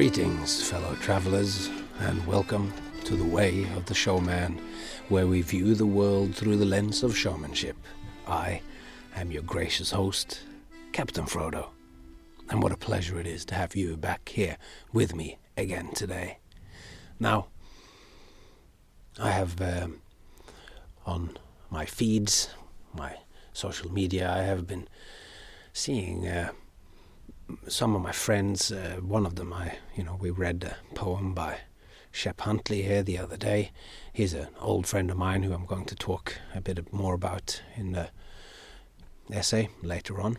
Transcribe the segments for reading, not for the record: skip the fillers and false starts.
Greetings, fellow travelers, and welcome to the Way of the Showman, where we view the world through the lens of showmanship. I am your gracious host, Captain Frodo, and what a pleasure it is to have you back here with me again today. Now, I have on my feeds, my social media, I have been seeing some of my friends. One of them, we read a poem by Shep Huntley here the other day. He's an old friend of mine who I'm going to talk a bit more about in the essay later on.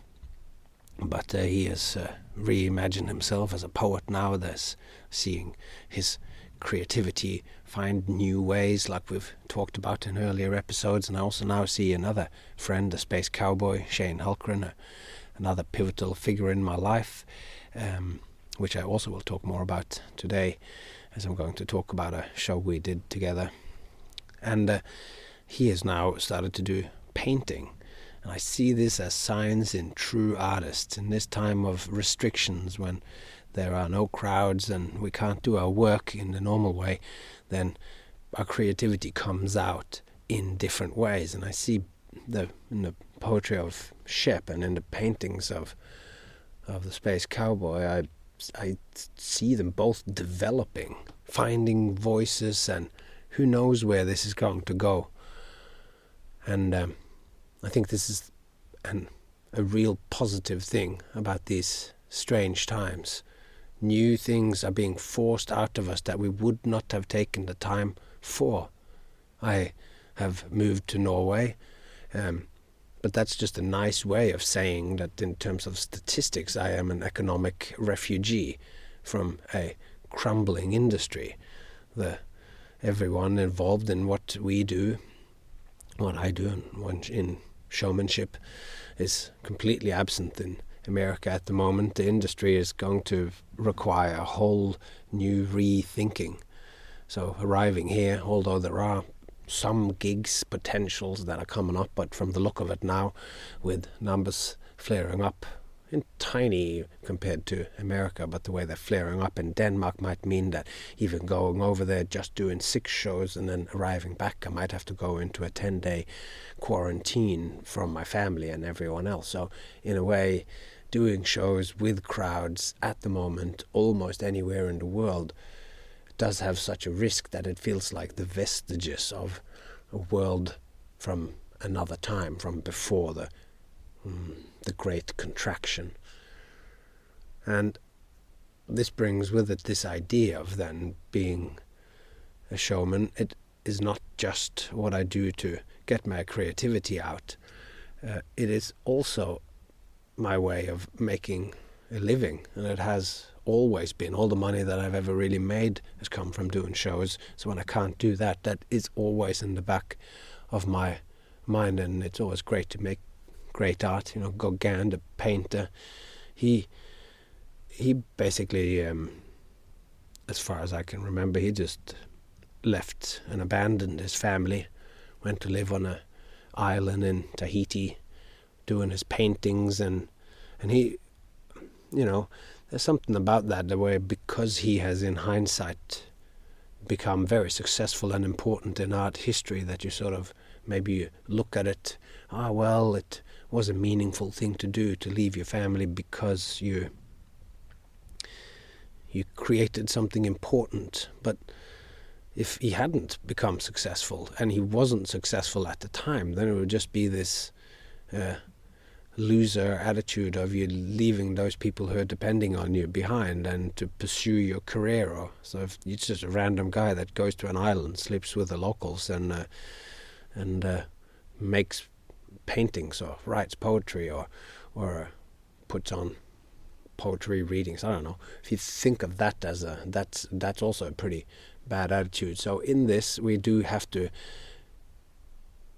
But he has reimagined himself as a poet now. There's seeing his creativity find new ways, like we've talked about in earlier episodes. And I also now see another friend, the space cowboy, Shane Hulkren, another pivotal figure in my life, which I also will talk more about today, as I'm going to talk about a show we did together. And he has now started to do painting. And I see this as signs in true artists in this time of restrictions, when there are no crowds and we can't do our work in the normal way. Then our creativity comes out in different ways. And I see in the poetry of Shep and in the paintings of the space cowboy, I see them both developing, finding voices, and who knows where this is going to go. And I think this is a real positive thing about these strange times. New things are being forced out of us that we would not have taken the time for. I have moved to Norway, but that's just a nice way of saying that in terms of statistics, I am an economic refugee from a crumbling industry. Everyone involved in what we do, what I do in showmanship, is completely absent in America at the moment. The industry is going to require a whole new rethinking. So arriving here, although there are some gigs potentials that are coming up, but from the look of it now, with numbers flaring up, and tiny compared to America, but the way they're flaring up in Denmark might mean that even going over there just doing 6 shows and then arriving back, I might have to go into a 10-day quarantine from my family and everyone else. So in a way, doing shows with crowds at the moment almost anywhere in the world does have such a risk that it feels like the vestiges of a world from another time, from before the great contraction. And this brings with it this idea of then being a showman. It is not just what I do to get my creativity out. It is also my way of making a living, and it has always been. All the money that I've ever really made has come from doing shows. So when I can't do that, that is always in the back of my mind, and it's always great to make great art. Gauguin, the painter, he basically, as far as I can remember, he just left and abandoned his family, went to live on an island in Tahiti, doing his paintings, and he, there's something about that, the way, because he has in hindsight become very successful and important in art history, that you sort of maybe look at it, it was a meaningful thing to do, to leave your family because you created something important. But if he hadn't become successful, and he wasn't successful at the time, then it would just be this loser attitude of you leaving those people who are depending on you behind and to pursue your career. So if you're just a random guy that goes to an island, sleeps with the locals, and makes paintings or writes poetry or puts on poetry readings, I don't know. If you think of that as that's also a pretty bad attitude. So in this, we do have to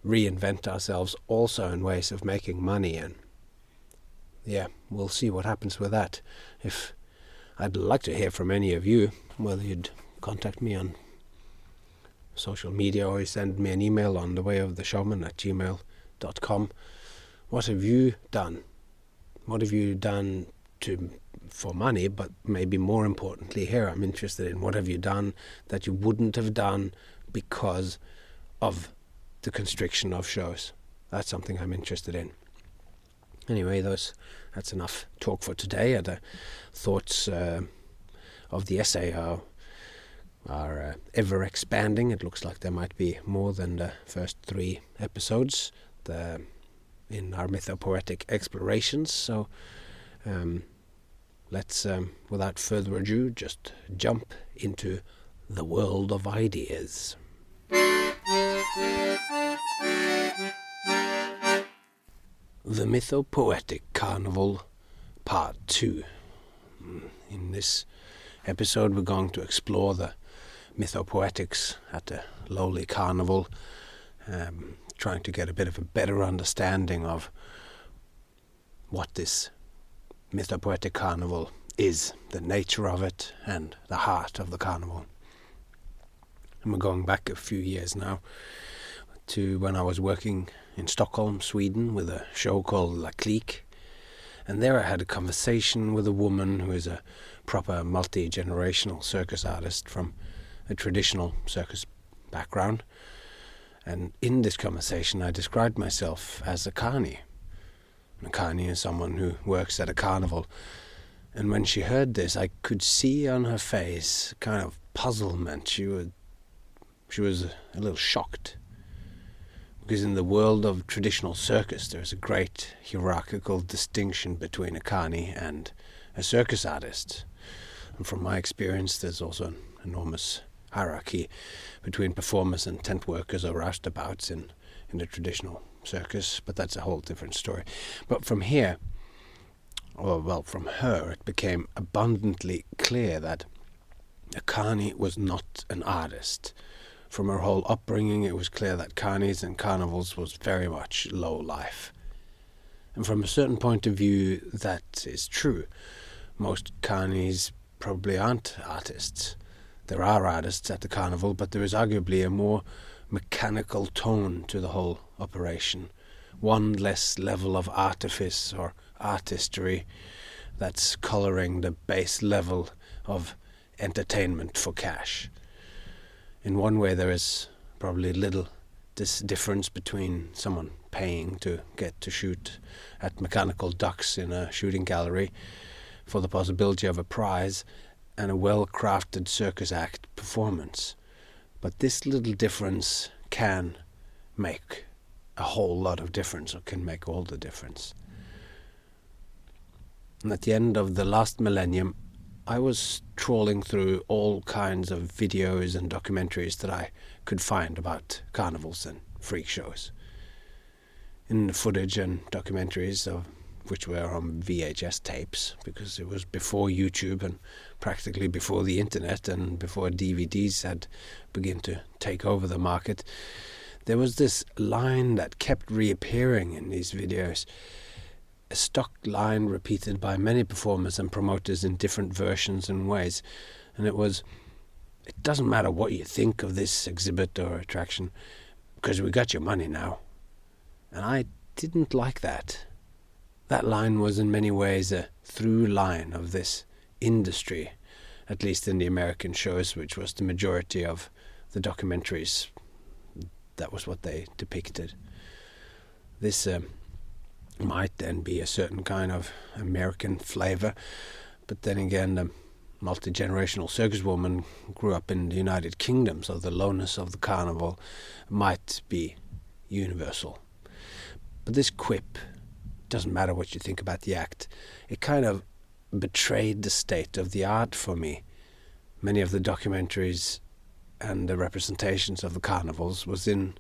reinvent ourselves also in ways of making money, and we'll see what happens with that. If I'd like to hear from any of you, whether you'd contact me on social media or you send me an email on thewayoftheshowman@gmail.com. What have you done? What have you done for money, but maybe more importantly here, I'm interested in what have you done that you wouldn't have done because of the constriction of shows. That's something I'm interested in. Anyway, that's enough talk for today. The thoughts of the essay are ever expanding. It looks like there might be more than the first 3 episodes in our mythopoetic explorations. So let's, without further ado, just jump into the world of ideas. The Mythopoetic Carnival, Part 2. In this episode, we're going to explore the mythopoetics at the lowly carnival, trying to get a bit of a better understanding of what this mythopoetic carnival is, the nature of it, and the heart of the carnival. And we're going back a few years now to when I was working in Stockholm, Sweden, with a show called La Clique. And there I had a conversation with a woman who is a proper multi-generational circus artist from a traditional circus background. And in this conversation I described myself as a Carny. A Carny is someone who works at a carnival. And when she heard this, I could see on her face kind of puzzlement. She was a little shocked. Because in the world of traditional circus, there's a great hierarchical distinction between a Carny and a circus artist. And from my experience, there's also an enormous hierarchy between performers and tent workers or roustabouts in the traditional circus, but that's a whole different story. But from here, from her, it became abundantly clear that a Carny was not an artist. From her whole upbringing, it was clear that carnies and carnivals was very much low life. And from a certain point of view, that is true. Most carnies probably aren't artists. There are artists at the carnival, but there is arguably a more mechanical tone to the whole operation. One less level of artifice or artistry that's colouring the base level of entertainment for cash. In one way, there is probably little difference between someone paying to get to shoot at mechanical ducks in a shooting gallery for the possibility of a prize and a well-crafted circus act performance. But this little difference can make a whole lot of difference, or can make all the difference. And at the end of the last millennium, I was trawling through all kinds of videos and documentaries that I could find about carnivals and freak shows. In the footage and documentaries, of which were on VHS tapes, because it was before YouTube and practically before the internet and before DVDs had begun to take over the market, there was this line that kept reappearing in these videos. A stock line repeated by many performers and promoters in different versions and ways. And it was, it doesn't matter what you think of this exhibit or attraction, because we got your money now. And I didn't like that. That line was in many ways a through line of this industry, at least in the American shows, which was the majority of the documentaries. That was what they depicted. This might then be a certain kind of American flavor, but then again, the multi-generational circus woman grew up in the United Kingdom, so the lowness of the carnival might be universal. But this quip, doesn't matter what you think about the act, it kind of betrayed the state of the art for me. Many of the documentaries and the representations of the carnivals was in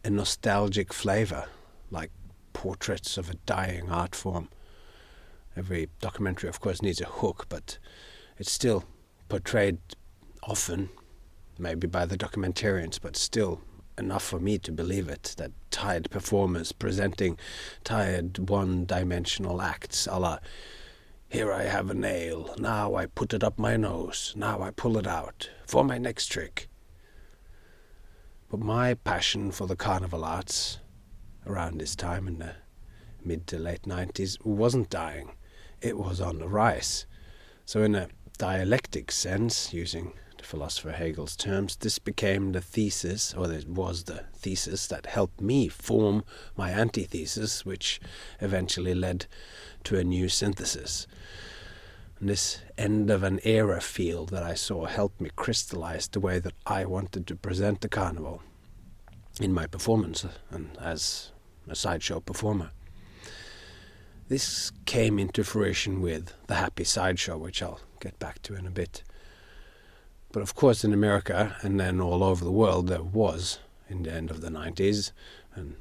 a nostalgic flavor, like portraits of a dying art form. Every documentary, of course, needs a hook, but it's still portrayed often, maybe by the documentarians, but still enough for me to believe it, that tired performers presenting tired one-dimensional acts, a la, here I have a nail, now I put it up my nose, now I pull it out, for my next trick. But my passion for the carnival arts, around this time in the mid to late 90s, wasn't dying. it was on the rise. So in a dialectic sense, using the philosopher Hegel's terms, this became the thesis, or it was the thesis that helped me form my antithesis, which eventually led to a new synthesis. And this end of an era feel that I saw helped me crystallize the way that I wanted to present the carnival in my performance and as a sideshow performer. This came into fruition with the Happy Sideshow, which I'll get back to in a bit. But of course in America and then all over the world there was, in the end of the 90s, and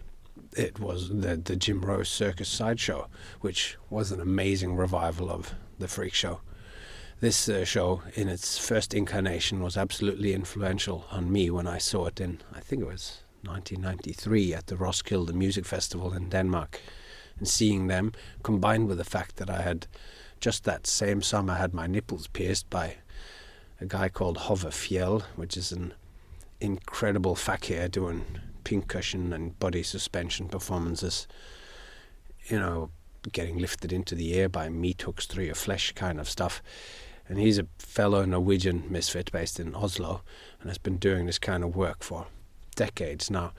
it was the Jim Rose Circus Sideshow, which was an amazing revival of the freak show. This show in its first incarnation was absolutely influential on me when I saw it in, I think it was 1993 at the Roskilde Music Festival in Denmark. And seeing them, combined with the fact that I had just that same summer had my nipples pierced by a guy called Hove Fjell, which is an incredible fakir doing pincushion and body suspension performances, getting lifted into the air by meat hooks through your flesh kind of stuff. And he's a fellow Norwegian misfit based in Oslo and has been doing this kind of work for decades now.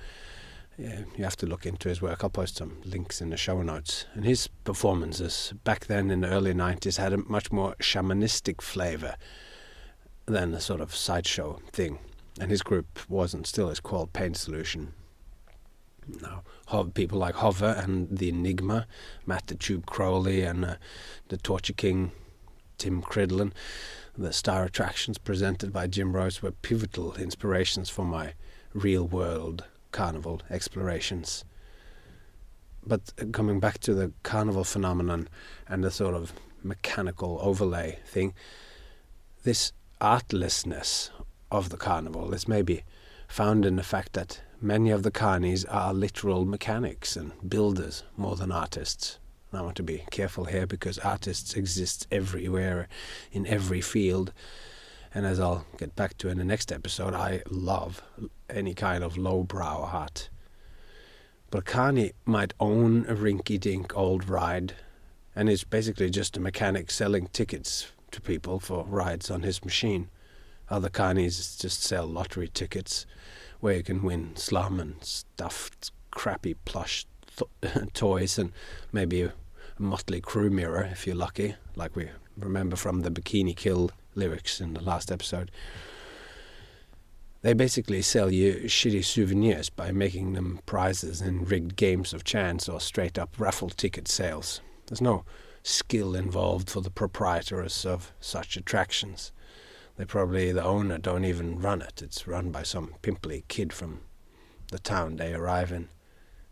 Yeah, you have to look into his work. I'll post some links in the show notes. And his performances back then in the early 90s had a much more shamanistic flavor than a sort of sideshow thing. And his group wasn't still. It's called Pain Solution. Now, people like Hover and the Enigma, Matt the Tube Crowley and the Torture King, Tim Cridlin, the star attractions presented by Jim Rose were pivotal inspirations for my real-world carnival explorations. But coming back to the carnival phenomenon and the sort of mechanical overlay thing, this artlessness of the carnival is maybe found in the fact that many of the carnies are literal mechanics and builders more than artists. And I want to be careful here because artists exist everywhere in every field. And as I'll get back to in the next episode, I love any kind of lowbrow art. But Carny might own a rinky-dink old ride, and is basically just a mechanic selling tickets to people for rides on his machine. Other Carnies just sell lottery tickets where you can win slum and stuffed crappy plush toys and maybe a Motley Crue mirror if you're lucky, like we remember from the Bikini Kill lyrics in the last episode. They basically sell you shitty souvenirs by making them prizes in rigged games of chance or straight up raffle ticket sales. There's no skill involved for the proprietors of such attractions. The owner don't even run it. It's run by some pimply kid from the town they arrive in.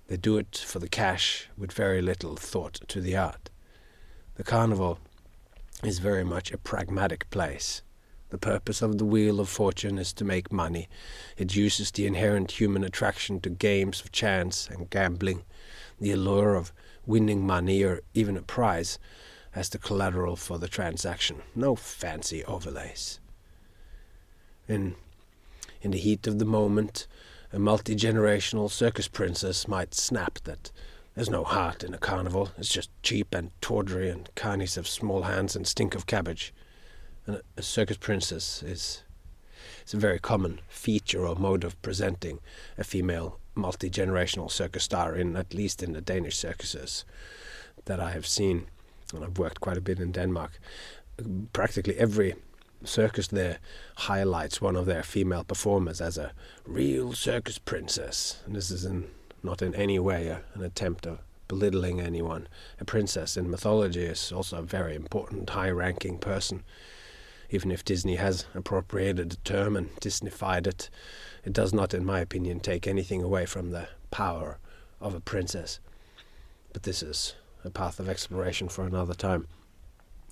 They do it for the cash with very little thought to the art. The carnival is very much a pragmatic place. The purpose of the Wheel of Fortune is to make money. It uses the inherent human attraction to games of chance and gambling, the allure of winning money or even a prize, as the collateral for the transaction. No fancy overlays. In the heat of the moment, a multi-generational circus princess might snap that there's no heart in a carnival. It's just cheap and tawdry, and carnies have small hands and stink of cabbage. And a circus princess is a very common feature or mode of presenting a female multi-generational circus star, at least in the Danish circuses that I have seen, and I've worked quite a bit in Denmark. Practically every circus there highlights one of their female performers as a real circus princess, and this is not in any way an attempt of belittling anyone. A princess in mythology is also a very important, high-ranking person. Even if Disney has appropriated the term and Disneyfied it, it does not, in my opinion, take anything away from the power of a princess. But this is a path of exploration for another time.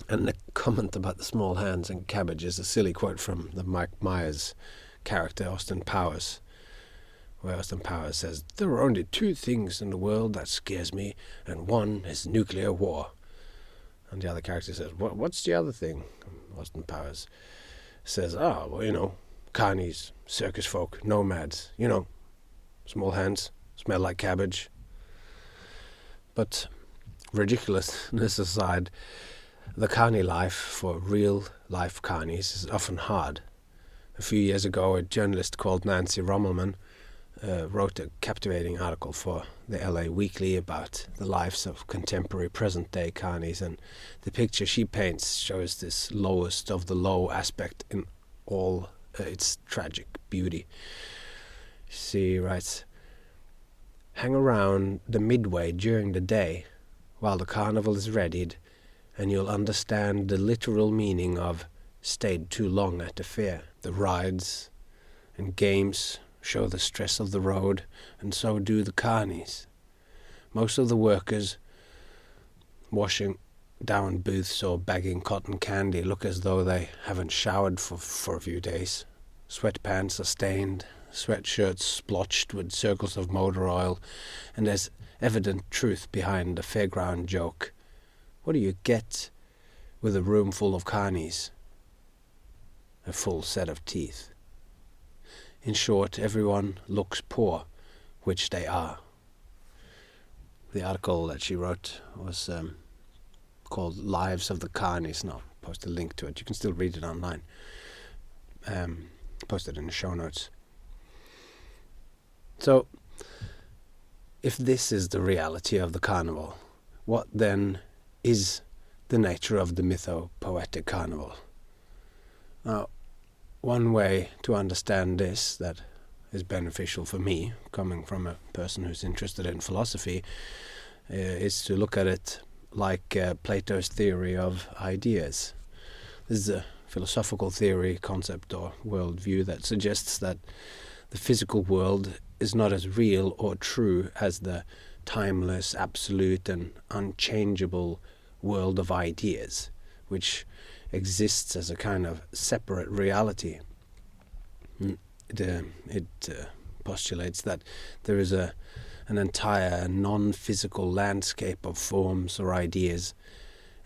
And the comment about the small hands and cabbage is a silly quote from the Mike Myers character, Austin Powers, where Austin Powers says, "There are only two things in the world that scares me, and one is nuclear war." And the other character says, "What's the other thing?" Austin Powers says, carnies, circus folk, nomads, small hands, smell like cabbage. But ridiculousness aside, The Carny life for real-life Carnies is often hard. A few years ago, a journalist called Nancy Rommelman wrote a captivating article for the LA Weekly about the lives of contemporary present-day Carnies, and the picture she paints shows this lowest of the low aspect in all its tragic beauty. She writes, "Hang around the midway during the day while the carnival is readied, and you'll understand the literal meaning of stayed too long at the fair. The rides and games show the stress of the road, and so do the carnies. Most of the workers washing down booths or bagging cotton candy look as though they haven't showered for a few days. Sweatpants are stained, sweatshirts splotched with circles of motor oil, and there's evident truth behind the fairground joke. What do you get with a room full of carnies? A full set of teeth. In short, everyone looks poor, which they are." The article that she wrote was called Lives of the Carnies, and I'll post a link to it. You can still read it online. Post it in the show notes. So, if this is the reality of the carnival, what then is the nature of the Mythopoetic Carnival? Now, one way to understand this that is beneficial for me, coming from a person who's interested in philosophy, is to look at it like Plato's theory of ideas. This is a philosophical theory, concept, or worldview that suggests that the physical world is not as real or true as the timeless, absolute, and unchangeable world of ideas, which exists as a kind of separate reality. It postulates that there is an entire non-physical landscape of forms or ideas,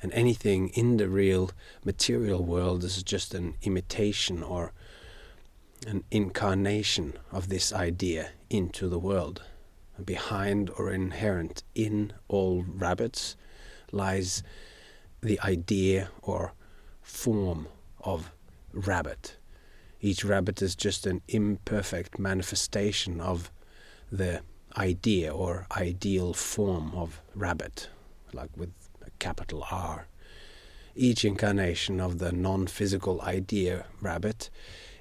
and anything in the real material world is just an imitation or an incarnation of this idea into the world. Behind or inherent in all rabbits lies the idea or form of rabbit. Each rabbit is just an imperfect manifestation of the idea or ideal form of rabbit, like with a capital R. Each incarnation of the non-physical idea rabbit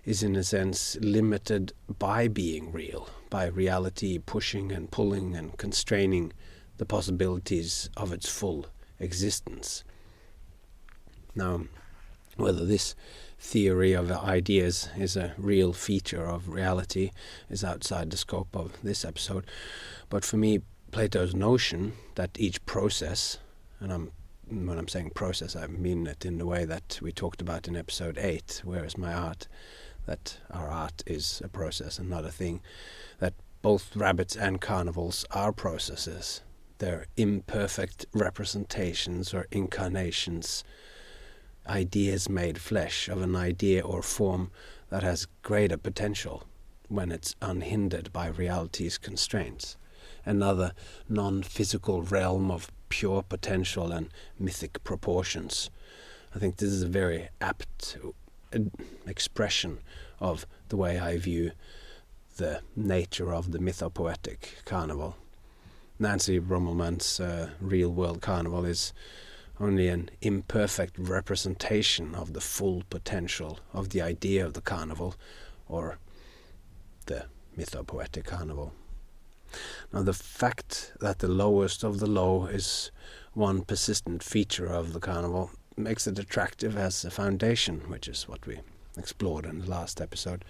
is in a sense limited by being real, by reality pushing and pulling and constraining the possibilities of its full existence. Now, whether this theory of ideas is a real feature of reality is outside the scope of this episode, but for me, Plato's notion that each process, and when I'm saying process, I mean it in the way that we talked about in episode 8, Where is my art? That our art is a process and not a thing, that both rabbits and carnivals are processes. They're imperfect representations or incarnations, ideas made flesh of an idea or form that has greater potential when it's unhindered by reality's constraints. Another non-physical realm of pure potential and mythic proportions. I think this is a very apt expression of the way I view the nature of the Mythopoetic Carnival. Nancy Rommelman's real-world carnival is only an imperfect representation of the full potential of the idea of the carnival, or the Mythopoetic Carnival. Now, the fact that the lowest of the low is one persistent feature of the carnival makes it attractive as a foundation, which is what we explored in the last episode,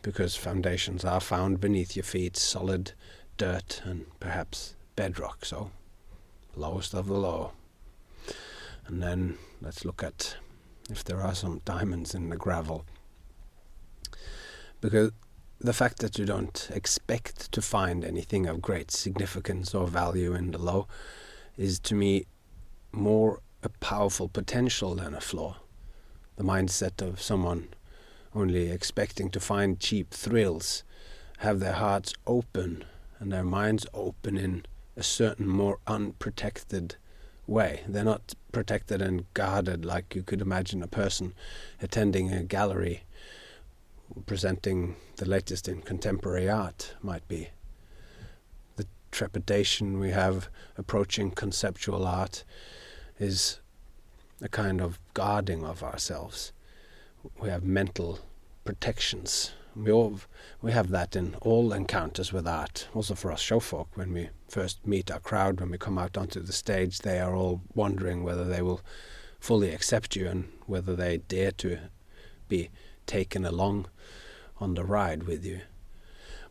because foundations are found beneath your feet, solid dirt and perhaps bedrock, so lowest of the low. And then let's look at if there are some diamonds in the gravel. Because the fact that you don't expect to find anything of great significance or value in the low is, to me, more a powerful potential than a flaw. The mindset of someone only expecting to find cheap thrills have their hearts open and their minds open in a certain more unprotected way. They're not protected and guarded like you could imagine a person attending a gallery presenting the latest in contemporary art might be. The trepidation we have approaching conceptual art is a kind of guarding of ourselves. We have mental protections. We have that in all encounters with art. Also for us showfolk, when we first meet our crowd, when we come out onto the stage, they are all wondering whether they will fully accept you and whether they dare to be taken along on the ride with you.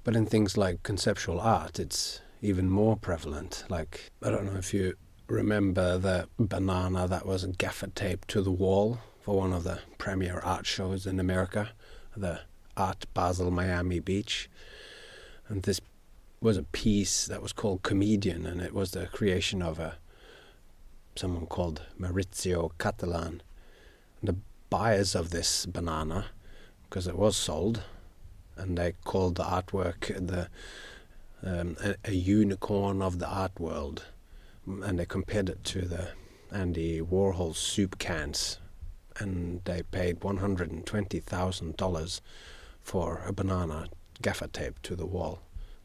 But in things like conceptual art, it's even more prevalent. Like, I don't know if you remember the banana that was gaffer taped to the wall for one of the premier art shows in America, the Art Basel Miami Beach. And this was a piece that was called Comedian, and it was the creation of someone called Maurizio Cattelan. And the buyers of this banana, because it was sold, and they called the artwork a unicorn of the art world, and they compared it to the Andy Warhol soup cans, and they paid $120,000 for a banana gaffer taped to the wall.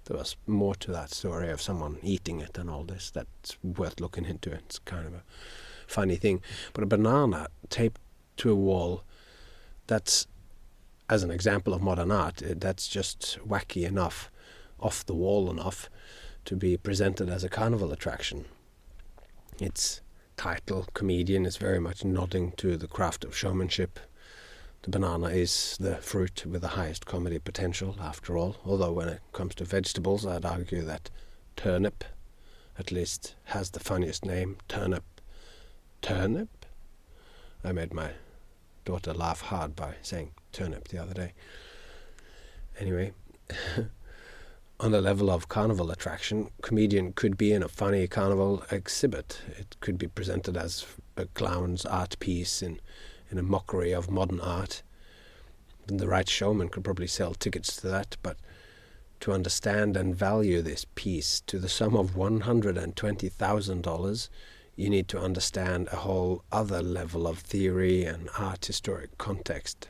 There was more to that story of someone eating it and all this that's worth looking into. It's kind of a funny thing. But a banana taped to a wall, that's, as an example of modern art, that's just wacky enough, off the wall enough, to be presented as a carnival attraction. Its title, Comedian, is very much nodding to the craft of showmanship. The banana is the fruit with the highest comedy potential, after all, although when it comes to vegetables, I'd argue that turnip at least has the funniest name. Turnip? I made my daughter laugh hard by saying turnip the other day. Anyway, on the level of carnival attraction, Comedian could be in a funny carnival exhibit. It could be presented as a clown's art piece in a mockery of modern art. And the right showman could probably sell tickets to that, but to understand and value this piece to the sum of $120,000, you need to understand a whole other level of theory and art historic context.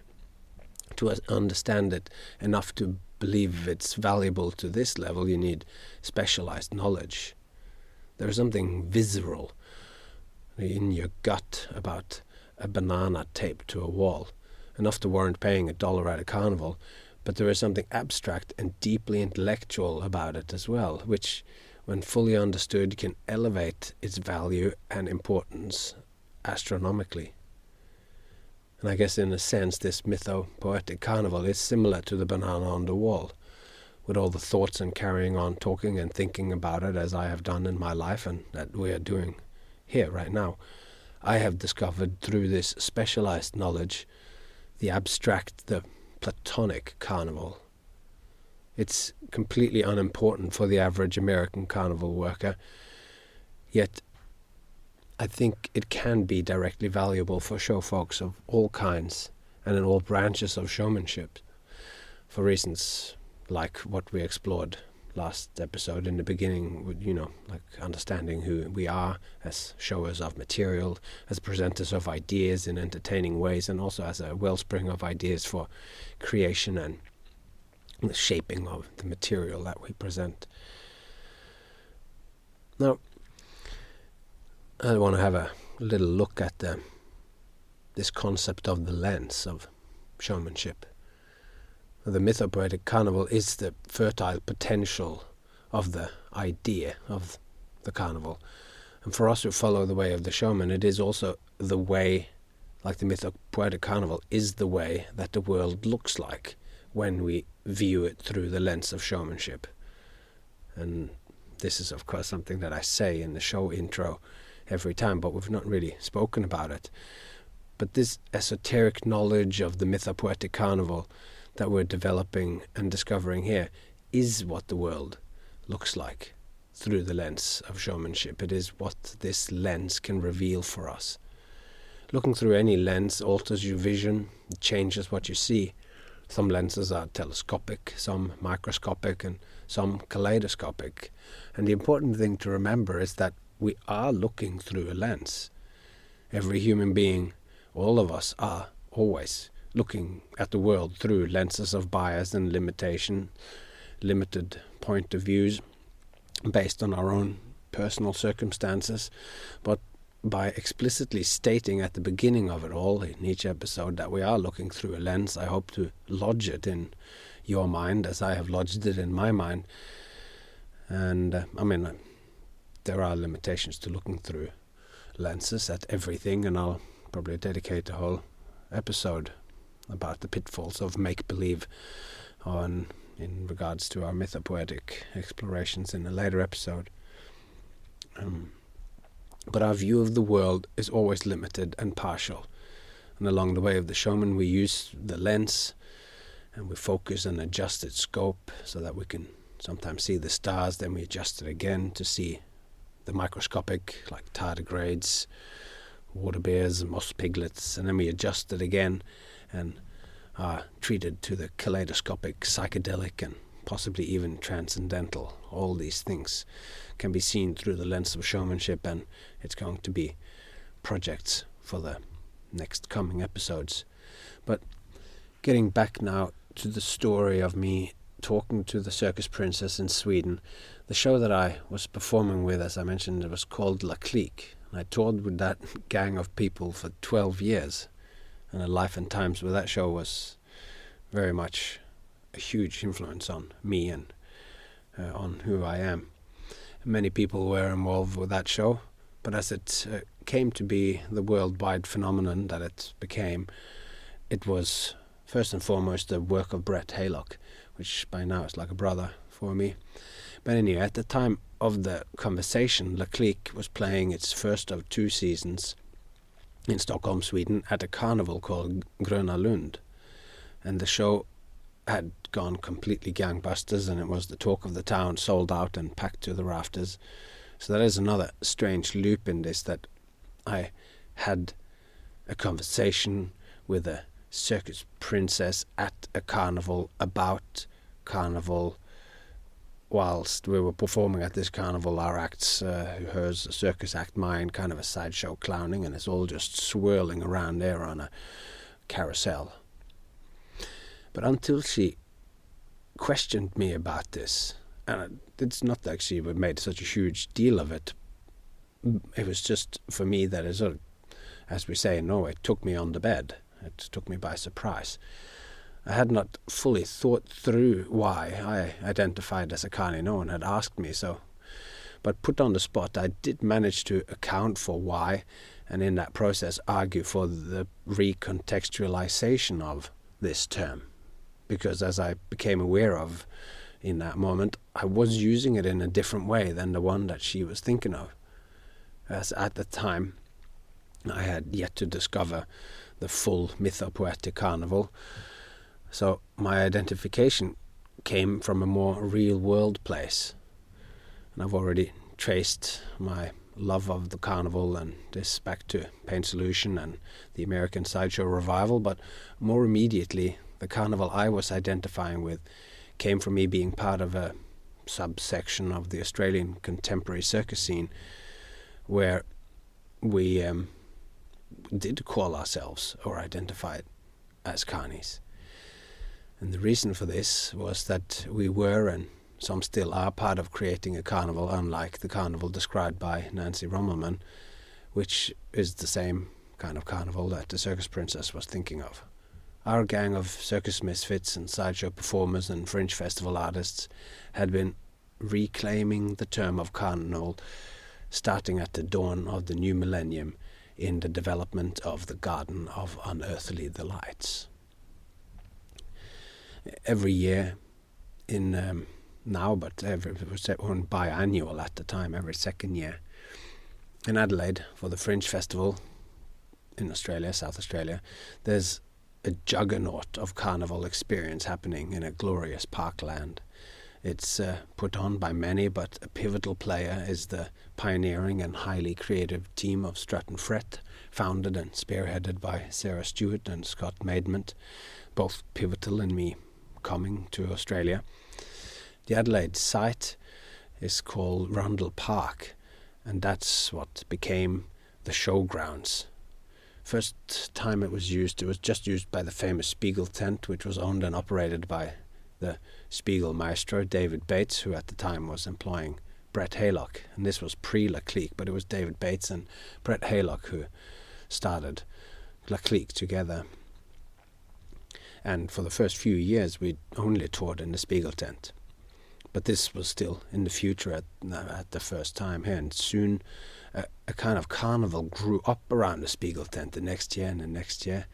To understand it enough to believe it's valuable to this level, you need specialized knowledge. There is something visceral in your gut about a banana taped to a wall, enough to warrant paying $1 at a carnival, but there is something abstract and deeply intellectual about it as well, which, when fully understood, can elevate its value and importance astronomically. And I guess in a sense this Mythopoetic Carnival is similar to the banana on the wall, with all the thoughts and carrying on talking and thinking about it as I have done in my life and that we are doing here right now. I have discovered through this specialized knowledge the abstract, the Platonic carnival. It's completely unimportant for the average American carnival worker, yet I think it can be directly valuable for showfolks of all kinds and in all branches of showmanship, for reasons like what we explored last episode in the beginning, with, like understanding who we are as showers of material, as presenters of ideas in entertaining ways, and also as a wellspring of ideas for creation and the shaping of the material that we present. Now, I want to have a little look at this concept of the lens of showmanship. The Mythopoetic Carnival is the fertile potential of the idea of the carnival. And for us who follow the way of the showman, it is also the way, like the Mythopoetic Carnival, is the way that the world looks like when we view it through the lens of showmanship. And this is, of course, something that I say in the show intro every time, but we've not really spoken about it. But this esoteric knowledge of the Mythopoetic Carnival that we're developing and discovering here is what the world looks like through the lens of showmanship. It is what this lens can reveal for us. Looking through any lens alters your vision, it changes what you see. Some lenses are telescopic, some microscopic, and some kaleidoscopic. And the important thing to remember is that we are looking through a lens. Every human being, all of us, are always looking at the world through lenses of bias and limitation, limited point of views based on our own personal circumstances. But by explicitly stating at the beginning of it all in each episode that we are looking through a lens, I hope to lodge it in your mind as I have lodged it in my mind. And there are limitations to looking through lenses at everything, and I'll probably dedicate a whole episode about the pitfalls of make-believe in regards to our mythopoetic explorations in a later episode. But our view of the world is always limited and partial. And along the way of the showman, we use the lens and we focus and adjust its scope so that we can sometimes see the stars, then we adjust it again to see the microscopic, like tardigrades, water bears, moss piglets, and then we adjust it again and are treated to the kaleidoscopic, psychedelic, and possibly even transcendental. All these things can be seen through the lens of showmanship, and it's going to be projects for the next coming episodes. But getting back now to the story of me talking to the circus princess in Sweden, the show that I was performing with, as I mentioned, it was called La Clique. And I toured with that gang of people for 12 years. And a life and times with that show was very much a huge influence on me and on who I am. Many people were involved with that show, but as it came to be the worldwide phenomenon that it became, it was first and foremost the work of Brett Haylock, which by now is like a brother for me. But anyway, at the time of the conversation, La Clique was playing its first of 2 seasons in Stockholm, Sweden, at a carnival called Gröna Lund. And the show had gone completely gangbusters, and it was the talk of the town, sold out and packed to the rafters. So that is another strange loop in this, that I had a conversation with a circus princess at a carnival about carnival. Whilst we were performing at this carnival, our acts, hers a circus act, mine kind of a sideshow clowning, and it's all just swirling around there on a carousel. But until she questioned me about this, and it's not like she made such a huge deal of it, it was just for me that it sort of, as we say in Norway, took me on the bed. It took me by surprise. I had not fully thought through why I identified as a Carny. No one had asked me so. But put on the spot, I did manage to account for why, and in that process argue for the recontextualization of this term. Because as I became aware of in that moment, I was using it in a different way than the one that she was thinking of. As at the time, I had yet to discover the full Mythopoetic Carnival. So my identification came from a more real-world place. And I've already traced my love of the carnival and this back to Pain Solution and the American Sideshow Revival, but more immediately, the carnival I was identifying with came from me being part of a subsection of the Australian contemporary circus scene where we did call ourselves or identify it as Carnies. And the reason for this was that we were, and some still are, part of creating a carnival unlike the carnival described by Nancy Rommelmann, which is the same kind of carnival that the Circus Princess was thinking of. Our gang of circus misfits and sideshow performers and fringe festival artists had been reclaiming the term of carnival starting at the dawn of the new millennium in the development of the Garden of Unearthly Delights. Every year in now, but it was biannual at the time, every second year in Adelaide for the Fringe Festival in Australia, South Australia, there's a juggernaut of carnival experience happening in a glorious parkland. It's put on by many, but a pivotal player is the pioneering and highly creative team of Strut and Fret, founded and spearheaded by Sarah Stewart and Scott Maidment, both pivotal in me coming to Australia. The Adelaide site is called Rundle Park, And that's what became the Showgrounds. First time it was just used by the famous Spiegel tent, which was owned and operated by the Spiegel maestro, David Bates, who at the time was employing Brett Haylock. And this was pre-La Clique, but it was David Bates and Brett Haylock who started La Clique together. And for the first few years, we only toured in the Spiegel tent. But this was still in the future at the first time here. And soon a kind of carnival grew up around the Spiegel tent the next year and the next year.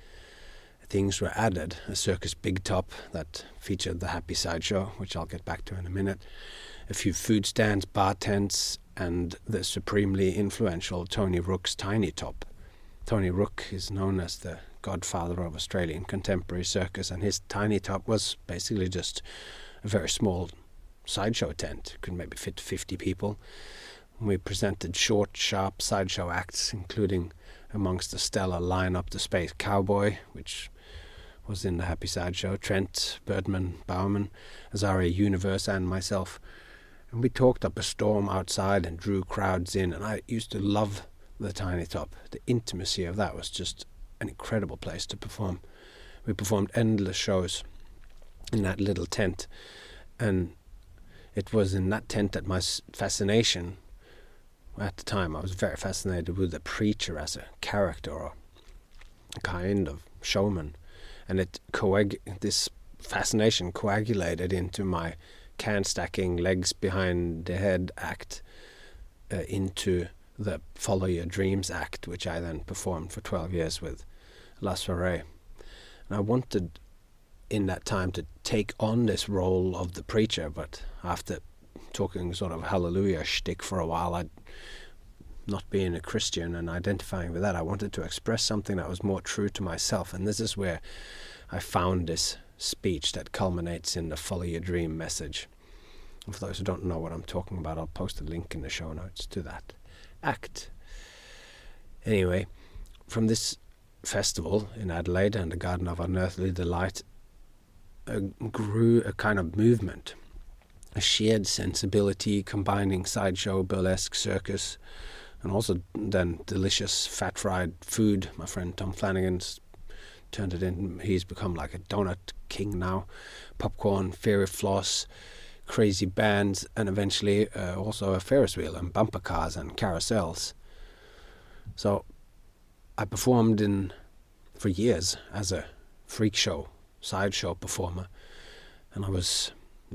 Things were added. A Circus big top that featured the Happy Sideshow, which I'll get back to in a minute. A few food stands, bar tents, and the supremely influential Tony Rook's Tiny Top. Tony Rook is known as the godfather of Australian contemporary circus, and his Tiny Top was basically just a very small sideshow tent. It could maybe fit 50 people. We presented short, sharp sideshow acts, including amongst the stellar lineup the Space Cowboy, which was in the Happy Sideshow, Trent, Birdman, Bauman, Azaria Universe, and myself. And we talked up a storm outside and drew crowds in, and I used to love the Tiny Top. The intimacy of that was just an incredible place to perform. We performed endless shows in that little tent, and it was in that tent that my fascination, at the time I was very fascinated with the preacher as a character or a kind of showman, and this fascination coagulated into my can stacking legs behind the head act into the Follow Your Dreams act, which I then performed for 12 years with La Soirée. And I wanted in that time to take on this role of the preacher, but after talking sort of hallelujah shtick for a while, I'd not being a Christian and identifying with that, I wanted to express something that was more true to myself. And this is where I found this speech that culminates in the Follow Your Dream message. And for those who don't know what I'm talking about, I'll post a link in the show notes to that act. Anyway, from this festival in Adelaide and the Garden of Unearthly Delight grew a kind of movement, a shared sensibility combining sideshow, burlesque, circus, and also then delicious fat-fried food. My friend Tom Flanagan's turned it in. He's become like a donut king now. Popcorn, fairy floss, crazy bands, and eventually also a Ferris wheel and bumper cars and carousels. So I performed for years as a freak show, sideshow performer, and we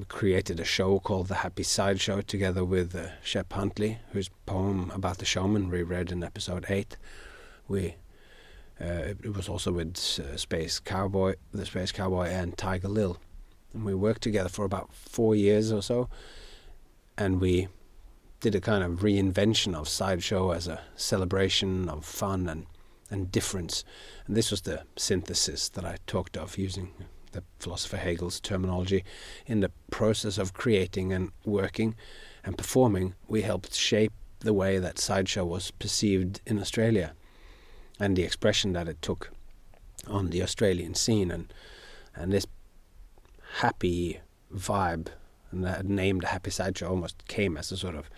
created a show called The Happy Sideshow together with Shep Huntley, whose poem about the showman we read in episode 8. It was also with the Space Cowboy and Tiger Lil. And we worked together for about 4 years or so, and we did a kind of reinvention of sideshow as a celebration of fun and difference. And this was the synthesis that I talked of, using the philosopher Hegel's terminology. In the process of creating and working and performing, we helped shape the way that sideshow was perceived in Australia and the expression that it took on the Australian scene. And this happy vibe, and that name, the Happy Sideshow, almost came as a sort of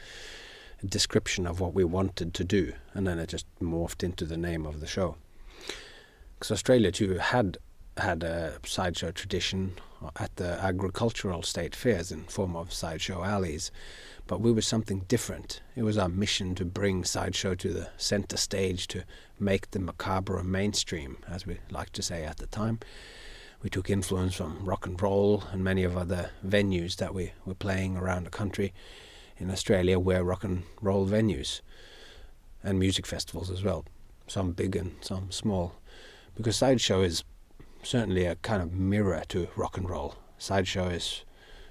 description of what we wanted to do, and then it just morphed into the name of the show. Because Australia too had a sideshow tradition at the agricultural state fairs in form of sideshow alleys, but we were something different. It was our mission to bring sideshow to the center stage, to make the macabre mainstream, as we liked to say at the time. We took influence from rock and roll and many of other venues that we were playing around the country. In Australia were rock and roll venues and music festivals as well, some big and some small, because sideshow is certainly a kind of mirror to rock and roll. Sideshow is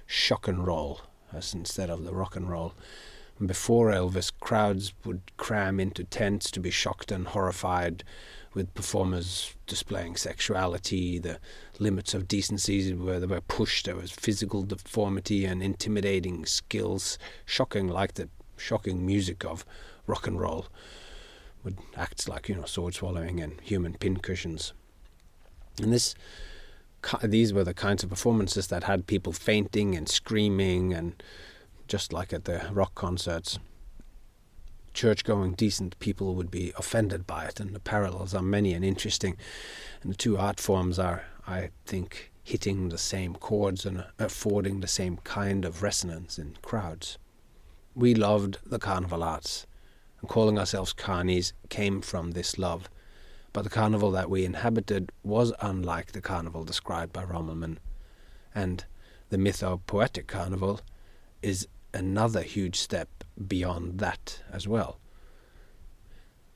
shock and roll, as instead of the rock and roll. And before Elvis, crowds would cram into tents to be shocked and horrified, with performers displaying sexuality, the limits of decency where they were pushed. There was physical deformity and intimidating skills, shocking like the shocking music of rock and roll, with acts like, sword swallowing and human pincushions. And these were the kinds of performances that had people fainting and screaming, and just like at the rock concerts. church-going, decent people would be offended by it, and the parallels are many and interesting. And the two art forms are, I think, hitting the same chords and affording the same kind of resonance in crowds. We loved the carnival arts, and calling ourselves Carnies came from this love. But the carnival that we inhabited was unlike the carnival described by Rommelmann, and the Mythopoetic Carnival is another huge step beyond that as well.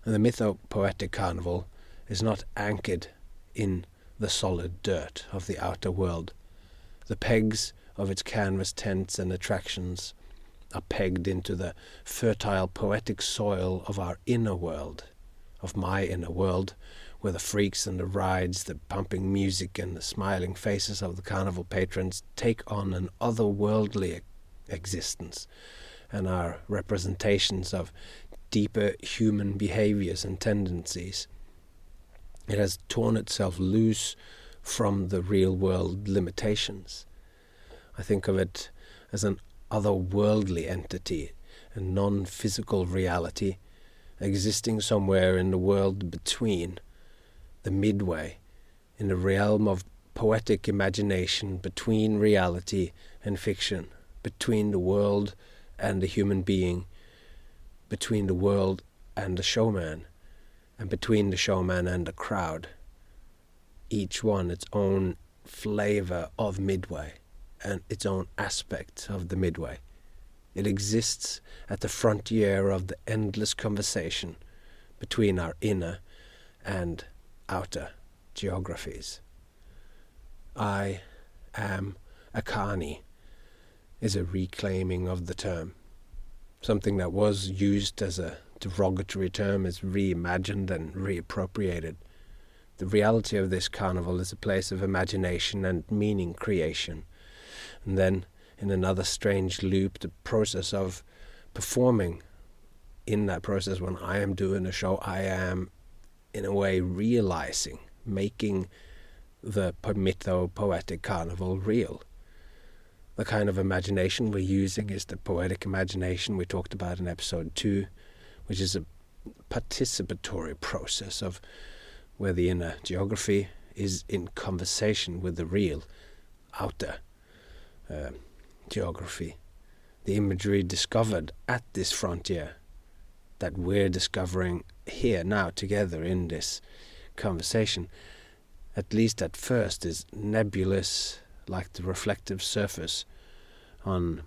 And the Mythopoetic Carnival is not anchored in the solid dirt of the outer world. The pegs of its canvas tents and attractions are pegged into the fertile poetic soil of our inner world, of my inner world, where the freaks and the rides, the pumping music and the smiling faces of the carnival patrons take on an otherworldly existence and are representations of deeper human behaviors and tendencies. It has torn itself loose from the real world limitations. I think of it as an otherworldly entity, a non-physical reality existing somewhere in the world between, the midway, in the realm of poetic imagination between reality and fiction, between the world and the human being, between the world and the showman, and between the showman and the crowd. Each one its own flavor of midway, and its own aspect of the midway. It exists at the frontier of the endless conversation between our inner and outer geographies. I am a Carny is a reclaiming of the term. Something that was used as a derogatory term is reimagined and reappropriated. The reality of this carnival is a place of imagination and meaning creation. And then, in another strange loop, the process of performing. In that process, when I am doing a show, I am, in a way, realizing, making the Mythopoetic Carnival real. The kind of imagination we're using is the poetic imagination we talked about in episode 2, which is a participatory process of where the inner geography is in conversation with the real outer geography. The imagery discovered at this frontier that we're discovering here now together in this conversation, at least at first, is nebulous, like the reflective surface on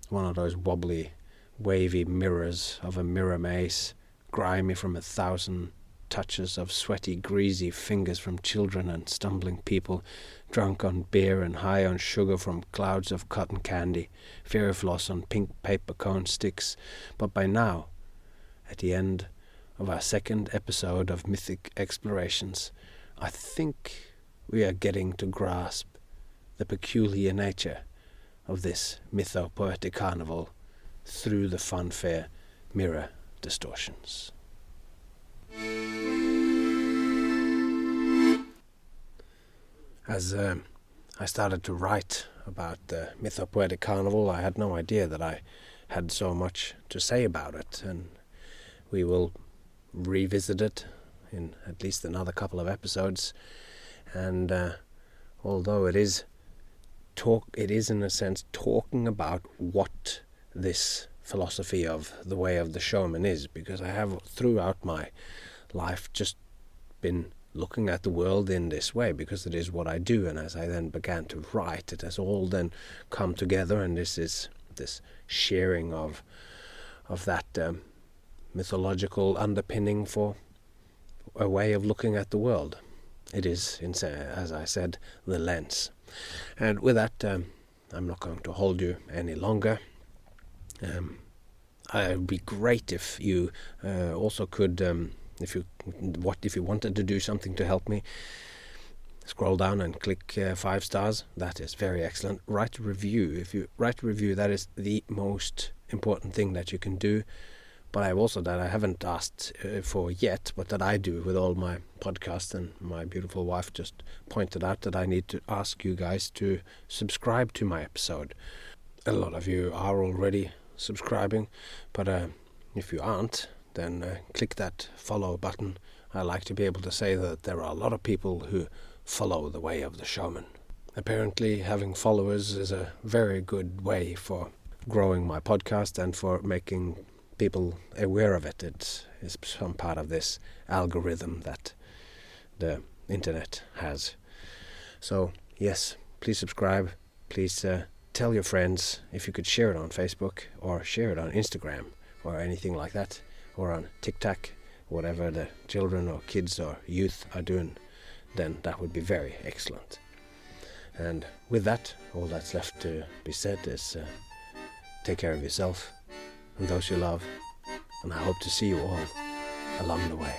one of those wobbly, wavy mirrors of a mirror maze, grimy from 1,000 touches of sweaty, greasy fingers from children and stumbling people, drunk on beer and high on sugar from clouds of cotton candy, fairy floss on pink paper cone sticks. But by now, at the end of our second episode of Mythic Explorations, I think we are getting to grasp the peculiar nature of this Mythopoetic Carnival through the funfair mirror distortions. As I started to write about the Mythopoetic Carnival, I had no idea that I had so much to say about it, and we will revisit it in at least another couple of episodes. And although it is in a sense talking about what this philosophy of the way of the showman is, because I have throughout my life just been looking at the world in this way, because it is what I do. And as I then began to write, it has all then come together, and this is this sharing of that mythological underpinning for a way of looking at the world. It is, as I said, the lens. And with that, I'm not going to hold you any longer. It would be great if you also could, if you wanted to do something to help me, scroll down and click 5 stars. That is very excellent. Write a review. If you write a review, that is the most important thing that you can do. But I haven't asked for yet, but that I do with all my podcasts, and my beautiful wife just pointed out that I need to ask you guys to subscribe to my episode. A lot of you are already subscribing, but if you aren't, then click that follow button. I like to be able to say that there are a lot of people who follow the way of the showman. Apparently having followers is a very good way for growing my podcast and for making people aware of it. It is some part of this algorithm that the internet has. So yes, please subscribe. Please tell your friends. If you could share it on Facebook or share it on Instagram or anything like that, or on TikTok, whatever the children or kids or youth are doing, then that would be very excellent. And with that, all that's left to be said is take care of yourself and those you love, and I hope to see you all along the way.